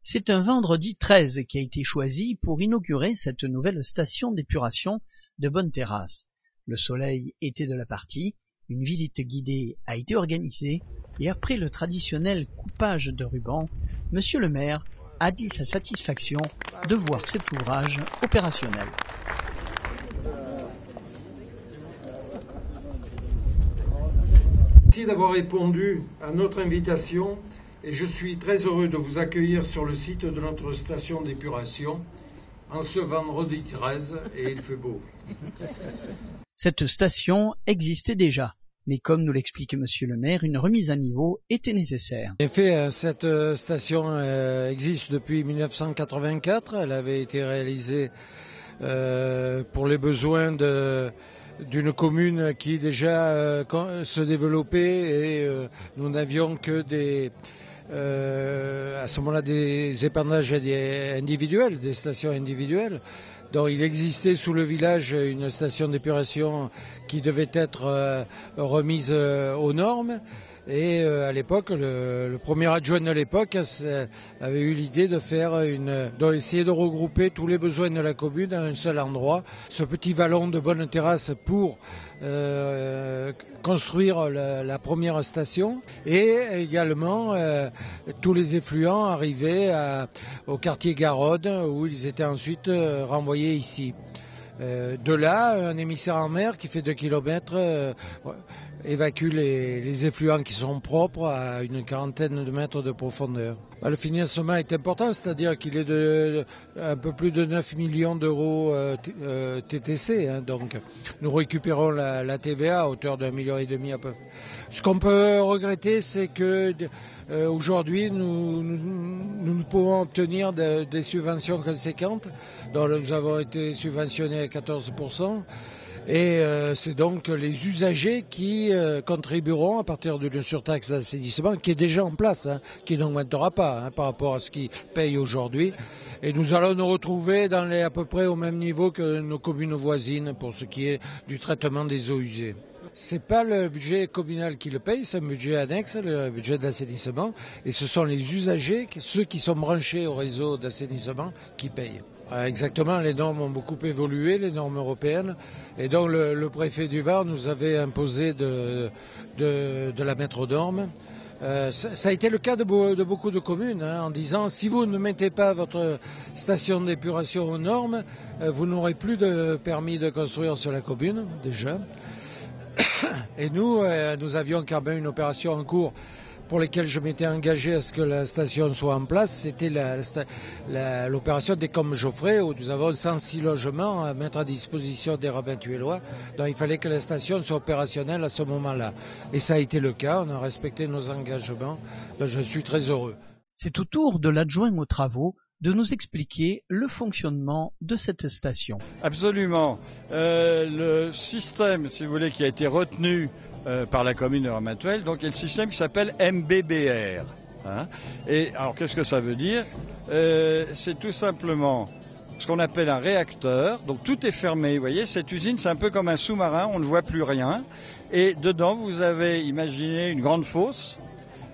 C'est un vendredi 13 qui a été choisi pour inaugurer cette nouvelle station d'épuration de Bonne-Terrasse. Le soleil était de la partie, une visite guidée a été organisée et après le traditionnel coupage de ruban, Monsieur le maire a dit sa satisfaction de voir cet ouvrage opérationnel. Merci d'avoir répondu à notre invitation et je suis très heureux de vous accueillir sur le site de notre station d'épuration en ce vendredi 13 et il fait beau. Cette station existait déjà, mais comme nous l'explique Monsieur le maire, une remise à niveau était nécessaire. En effet, cette station existe depuis 1984. Elle avait été réalisée pour les besoins d'une commune qui déjà se développait et nous n'avions que à ce moment-là des épandages individuels, des stations individuelles. Donc il existait sous le village une station d'épuration qui devait être remise aux normes. Et à l'époque, le premier adjoint de l'époque avait eu l'idée d'essayer de regrouper tous les besoins de la commune à un seul endroit. Ce petit vallon de Bonne-Terrasse pour construire la première station et également tous les effluents arrivaient au quartier Garode où ils étaient ensuite renvoyés ici. De là, un émissaire en mer qui fait 2 kilomètres évacue les effluents qui sont propres à une quarantaine de mètres de profondeur. Le financement est important, c'est-à-dire qu'il est de un peu plus de 9 millions d'euros TTC. Donc nous récupérons la TVA à hauteur d'1,5 million à peu près. Ce qu'on peut regretter, c'est que aujourd'hui nous ne pouvons obtenir des subventions conséquentes. Donc nous avons été subventionnés à 14%. Et c'est donc les usagers qui contribueront à partir d'une surtaxe d'assainissement qui est déjà en place, qui n'augmentera pas par rapport à ce qu'ils payent aujourd'hui. Et nous allons nous retrouver à peu près au même niveau que nos communes voisines pour ce qui est du traitement des eaux usées. C'est pas le budget communal qui le paye, c'est un budget annexe, le budget d'assainissement. Et ce sont les usagers, ceux qui sont branchés au réseau d'assainissement, qui payent. Exactement, les normes ont beaucoup évolué, les normes européennes. Et donc le préfet du Var nous avait imposé de la mettre aux normes. Ça a été le cas de beaucoup de communes, en disant si vous ne mettez pas votre station d'épuration aux normes, vous n'aurez plus de permis de construire sur la commune, déjà. Et nous avions quand même une opération en cours pour lesquels je m'étais engagé à ce que la station soit en place, c'était l'opération des Combes Geoffrey, où nous avons 106 logements à mettre à disposition des rabbins tuélois. Donc il fallait que la station soit opérationnelle à ce moment-là. Et ça a été le cas, on a respecté nos engagements, donc je suis très heureux. C'est au tour de l'adjoint aux travaux de nous expliquer le fonctionnement de cette station. Absolument. Le système, si vous voulez, qui a été retenu par la commune de Ramatuelle, donc il y a le système qui s'appelle MBBR. Et alors qu'est-ce que ça veut dire? C'est tout simplement ce qu'on appelle un réacteur. Donc tout est fermé, vous voyez, cette usine c'est un peu comme un sous-marin, on ne voit plus rien. Et dedans vous avez, imaginez, une grande fosse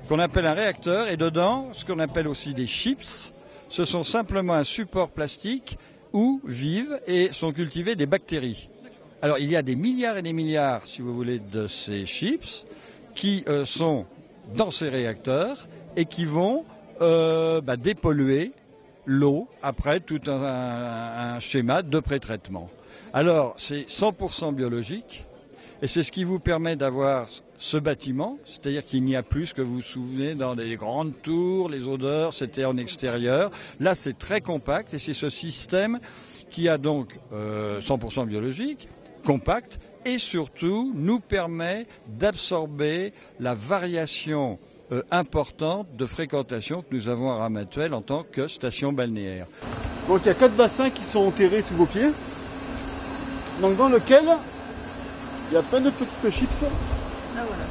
qu'on appelle un réacteur et dedans ce qu'on appelle aussi des chips. Ce sont simplement un support plastique où vivent et sont cultivées des bactéries. Alors il y a des milliards et des milliards, si vous voulez, de ces chips qui sont dans ces réacteurs et qui vont dépolluer l'eau après tout un schéma de pré-traitement. Alors c'est 100% biologique et c'est ce qui vous permet d'avoir ce bâtiment, c'est-à-dire qu'il n'y a plus ce que vous vous souvenez dans les grandes tours, les odeurs, c'était en extérieur. Là c'est très compact et c'est ce système qui a donc 100% biologique, compact et surtout nous permet d'absorber la variation importante de fréquentation que nous avons à Ramatuelle en tant que station balnéaire. Donc il y a 4 bassins qui sont enterrés sous vos pieds, donc dans lequel il y a plein de petites chips. Ah voilà.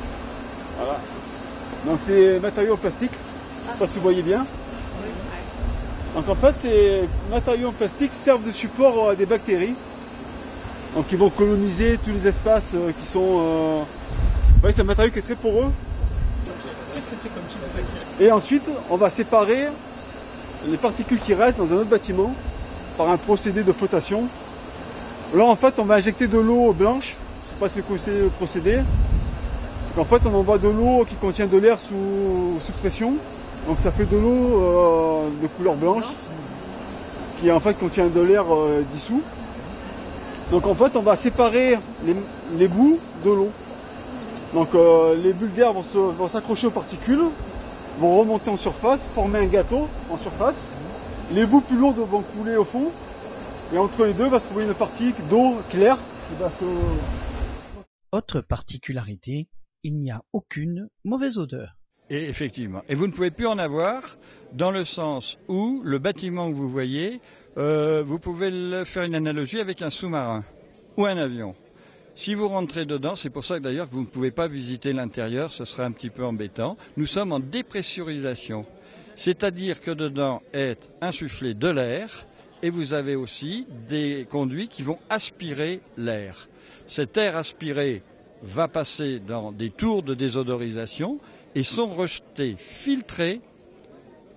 Voilà. Donc c'est matériaux en plastique, je ne sais pas si vous voyez bien. Donc en fait ces matériaux en plastique servent de support à des bactéries. Donc ils vont coloniser tous les espaces qui sont... Ouais, c'est un matériau qui est très poreux. Qu'est-ce que c'est comme type de bactéries? Et ensuite on va séparer les particules qui restent dans un autre bâtiment par un procédé de flottation. Là en fait on va injecter de l'eau blanche, je ne sais pas si c'est le procédé. C'est qu'en fait on envoie de l'eau qui contient de l'air sous pression. Donc ça fait de l'eau de couleur blanche qui en fait contient de l'air dissous. Donc en fait on va séparer les bouts de l'eau. Donc les bulles d'air vont s'accrocher aux particules, vont remonter en surface, former un gâteau en surface. Les bouts plus lourdes vont couler au fond. Et entre les deux va se trouver une partie d'eau claire qui va se... Autre particularité, il n'y a aucune mauvaise odeur. Et effectivement. Et vous ne pouvez plus en avoir dans le sens où le bâtiment que vous voyez, vous pouvez faire une analogie avec un sous-marin ou un avion. Si vous rentrez dedans, c'est pour ça que d'ailleurs que vous ne pouvez pas visiter l'intérieur, ce serait un petit peu embêtant. Nous sommes en dépressurisation, c'est-à-dire que dedans est insufflé de l'air et vous avez aussi des conduits qui vont aspirer l'air. Cet air aspiré va passer dans des tours de désodorisation et sont rejetés, filtrés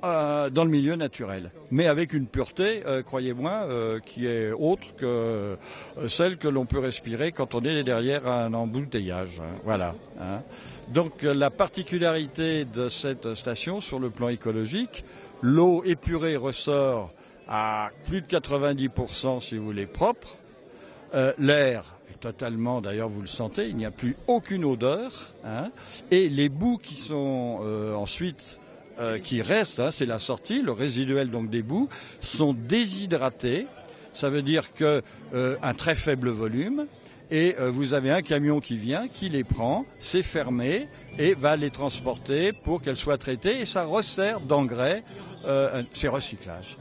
dans le milieu naturel. Mais avec une pureté, croyez-moi, qui est autre que celle que l'on peut respirer quand on est derrière un embouteillage. Hein, voilà. Hein. Donc la particularité de cette station sur le plan écologique, l'eau épurée ressort à plus de 90% si vous voulez propre. L'air est totalement, d'ailleurs vous le sentez, il n'y a plus aucune odeur. Hein, et les bouts qui sont ensuite qui restent, hein, c'est la sortie, le résiduel donc des bouts, sont déshydratés. Ça veut dire que un très faible volume. Et vous avez un camion qui vient, qui les prend, c'est fermé et va les transporter pour qu'elles soient traitées. Et ça resserre d'engrais, c'est recyclage.